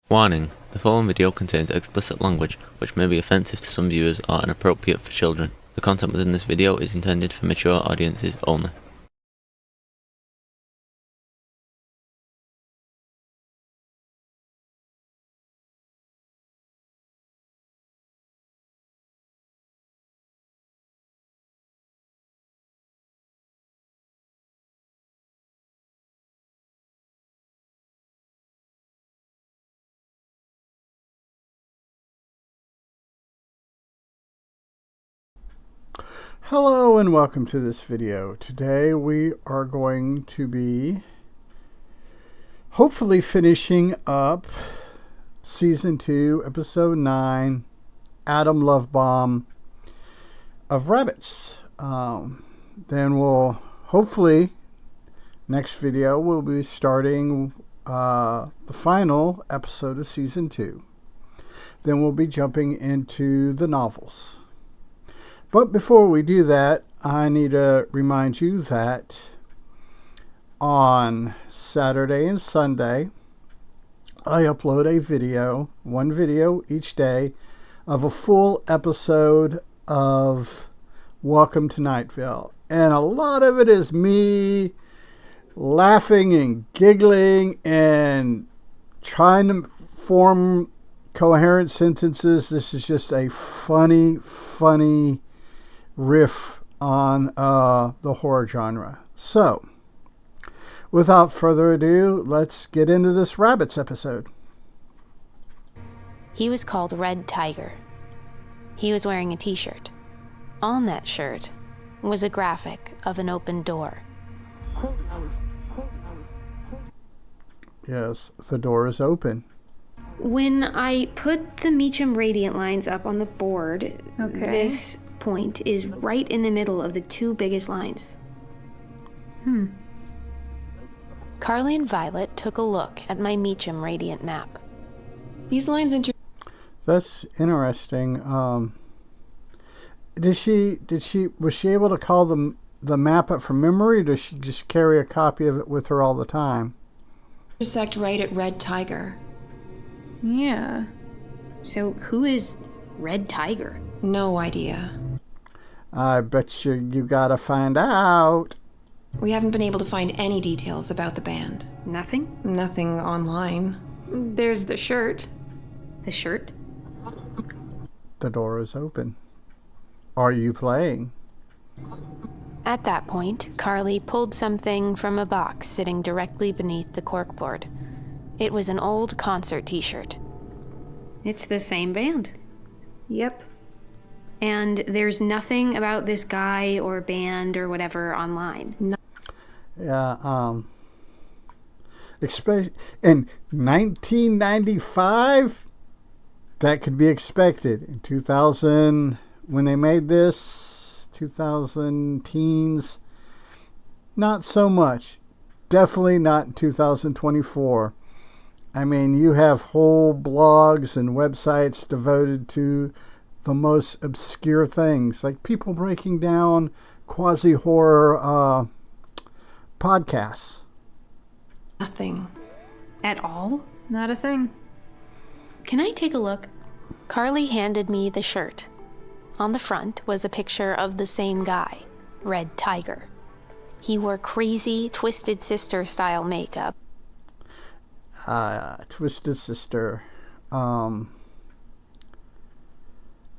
Warning: the following video contains explicit language which may be offensive to some viewers or inappropriate for children. The content within this video is intended for mature audiences only. Hello and welcome to this video. Today we are going to be hopefully finishing up Season 2, Episode 9, Atom Love Bomb of Rabbits. Then we'll hopefully, next video, we'll be starting the final episode of Season 2. Then we'll be jumping into the novels. But before we do that, I need to remind you that on Saturday and Sunday, I upload a video, one video each day, of a full episode of Welcome to Night Vale. And a lot of it is me laughing and giggling and trying to form coherent sentences. This is just a funny riff on the horror genre. So, without further ado, let's get into this Rabbits episode. He was called Red Tiger. He was wearing a t-shirt. On that shirt was a graphic of an open door. Yes, the door is open. When I put the Meacham Radiant lines up on the board, this point is right in the middle of the two biggest lines. Carly and Violet took a look at my Meacham Radiant map. These lines That's interesting. Was she able to call the map up from memory, or does she just carry a copy of it with her all the time? intersect right at Red Tiger. Yeah. So who is Red Tiger? No idea. I bet you gotta find out. We haven't been able to find any details about the band. Nothing? Nothing online. There's the shirt. The shirt? The door is open. Are you playing? At that point, Carly pulled something from a box sitting directly beneath the corkboard. It was an old concert t-shirt. It's the same band. Yep. And there's nothing about this guy or band or whatever online. Yeah, in 1995, that could be expected. In 2000, when they made this, 2000 teens, not so much. Definitely not in 2024. I mean, you have whole blogs and websites devoted to the most obscure things, like people breaking down quasi-horror podcasts. Nothing. At all? Not a thing. Can I take a look? Carly handed me the shirt. On the front was a picture of the same guy, Red Tiger. He wore crazy Twisted Sister style makeup. Twisted Sister. I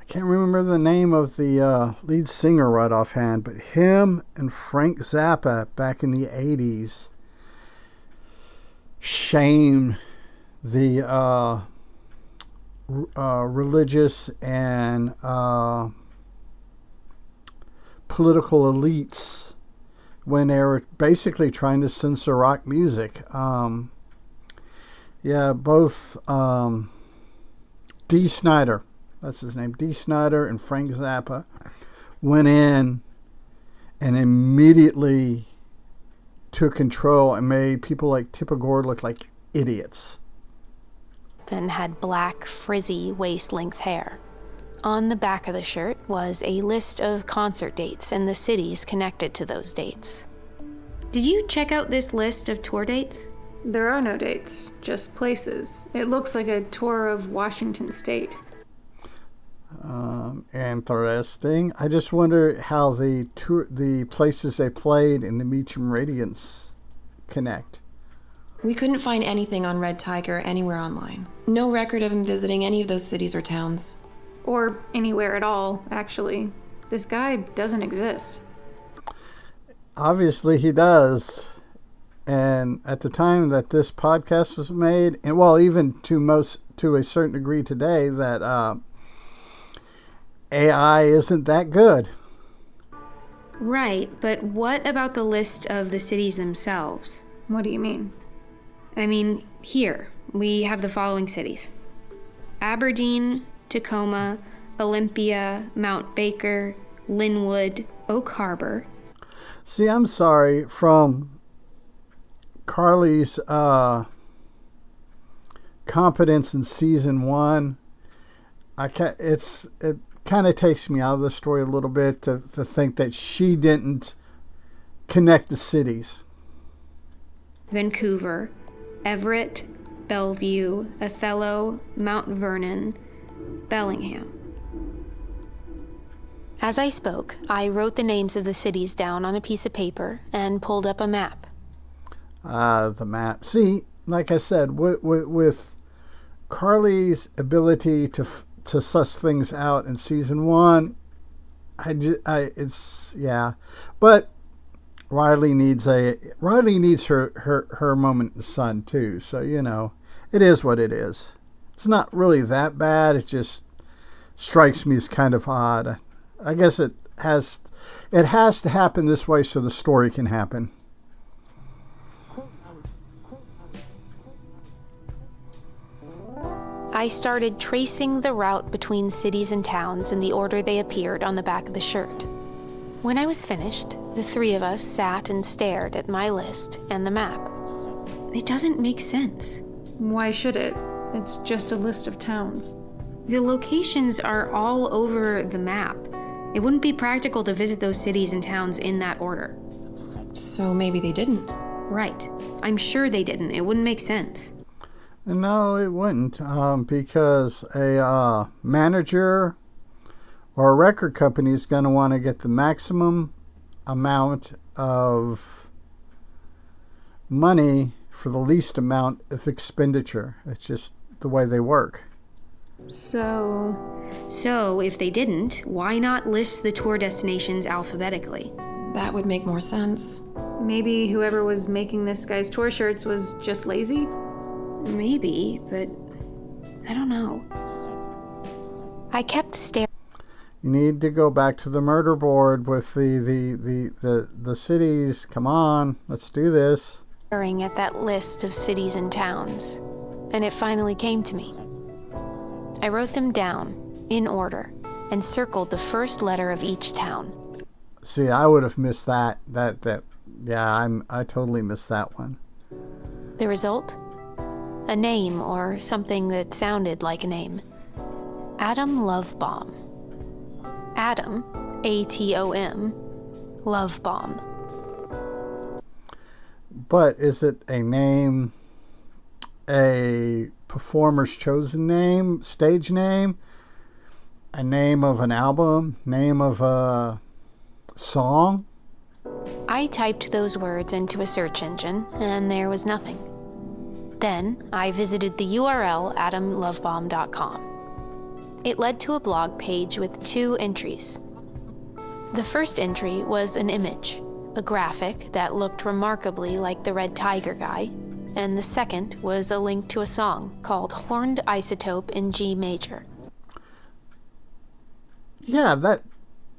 can't remember the name of the lead singer right offhand, but him and Frank Zappa back in the 80s shamed the religious and political elites when they were basically trying to censor rock music. Both Dee Snider, that's his name, Dee Snider and Frank Zappa went in and immediately took control and made people like Tipper Gore look like idiots. And had black, frizzy, waist-length hair. On the back of the shirt was a list of concert dates and the cities connected to those dates. Did you check out this list of tour dates? There are no dates, just places. It looks like a tour of Washington State. Interesting. I just wonder how the places they played in the Meacham Radiance connect. We couldn't find anything on Red Tiger anywhere online. No record of him visiting any of those cities or towns. Or anywhere at all, actually. This guy doesn't exist. Obviously he does. And at the time that this podcast was made, and well, even to a certain degree today, that AI isn't that good. Right, but what about the list of the cities themselves? What do you mean? I mean, here, we have the following cities: Aberdeen, Tacoma, Olympia, Mount Baker, Linwood, Oak Harbor. See, I'm sorry, from Carly's competence in season 1, it kind of takes me out of the story a little bit to think that she didn't connect the cities. Vancouver, Everett, Bellevue, Othello, Mount Vernon, Bellingham. As I spoke, I wrote the names of the cities down on a piece of paper and pulled up a map. The map. See, like I said, with Carly's ability to suss things out in season 1, but Riley needs her moment in the sun too. So it is what it is. It's not really that bad. It just strikes me as kind of odd. I guess it has to happen this way so the story can happen. I started tracing the route between cities and towns in the order they appeared on the back of the shirt. When I was finished, the three of us sat and stared at my list and the map. It doesn't make sense. Why should it? It's just a list of towns. The locations are all over the map. It wouldn't be practical to visit those cities and towns in that order. So maybe they didn't. Right. I'm sure they didn't. It wouldn't make sense. No, it wouldn't, because a manager or a record company is going to want to get the maximum amount of money for the least amount of expenditure. It's just the way they work. So if they didn't, why not list the tour destinations alphabetically? That would make more sense. Maybe whoever was making this guy's tour shirts was just lazy? Maybe, but I don't know. I kept staring. You need to go back to the murder board with the cities. Come on, let's do this. At that list of cities and towns, and it finally came to me. I wrote them down in order and circled the first letter of each town. See, I would have missed that. I totally missed that one. The result? A name or something that sounded like a name. Adam Lovebomb. Adam, A-T-O-M, Lovebomb. But is it a name, a performer's chosen name, stage name, a name of an album, name of a song? I typed those words into a search engine, and there was nothing. Then I visited the URL adamlovebomb.com. It led to a blog page with 2 entries. The first entry was an image, a graphic that looked remarkably like the Red Tiger guy, and the second was a link to a song called Horned Isotope in G Major. Yeah,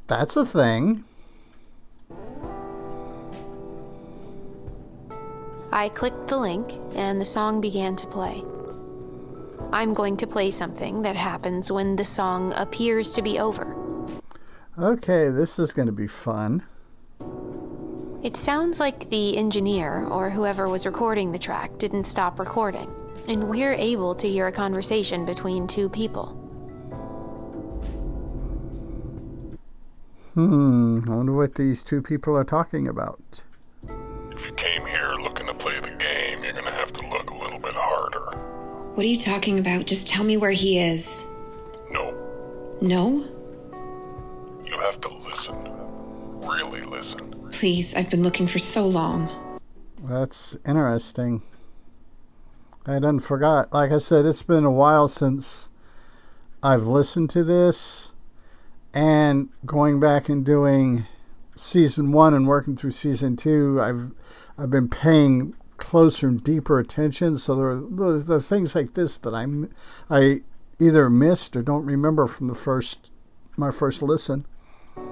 that's a thing. I clicked the link, and the song began to play. I'm going to play something that happens when the song appears to be over. Okay, this is going to be fun. It sounds like the engineer, or whoever was recording the track, didn't stop recording, and we're able to hear a conversation between 2 people. I wonder what these 2 people are talking about. If you came here looking to play the game, you're going to have to What are you talking about? Just tell me where he is. No. No? You have to listen. Really listen. Please, I've been looking for so long. That's interesting. I done forgot. Like I said, it's been a while since I've listened to this, and going back and doing season 1 and working through season 2, I've been paying closer and deeper attention. So there are things like this that I either missed or don't remember from my first listen.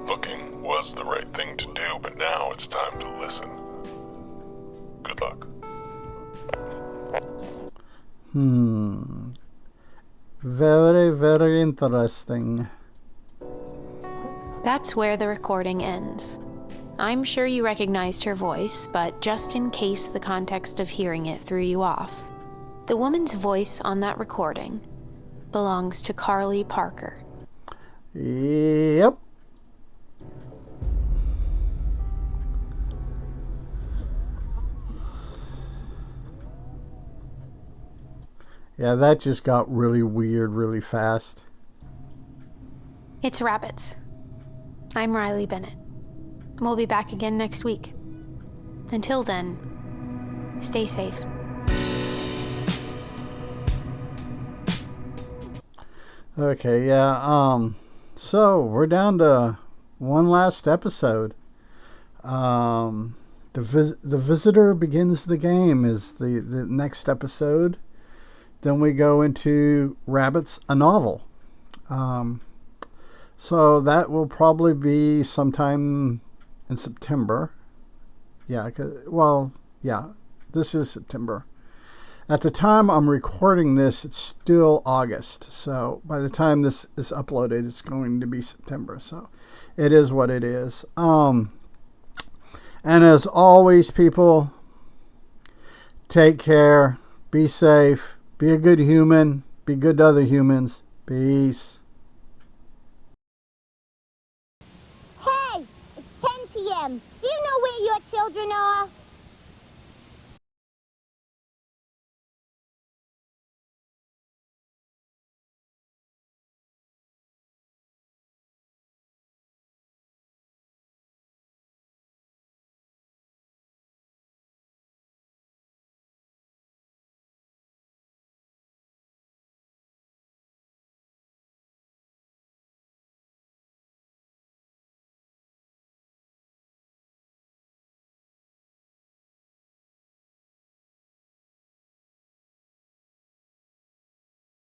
Looking was the right thing to do, but now it's time to listen. Good luck. Very, very interesting. That's where the recording ends. I'm sure you recognized her voice, but just in case the context of hearing it threw you off, the woman's voice on that recording belongs to Carly Parker. Yep. Yeah, that just got really weird really fast. It's Rabbits. I'm Riley Bennett. We'll be back again next week. Until then, stay safe. Okay, yeah, so we're down to one last episode. The Visitor Begins the Game is the next episode. Then we go into Rabbits, a Novel. So that will probably be sometime in September. Yeah, this is September. At the time I'm recording this, it's still August. So by the time this is uploaded, it's going to be September. So it is what it is. And as always, people, take care, be safe. Be a good human. Be good to other humans. Peace. Hey, it's 10 p.m. Do you know where your children are?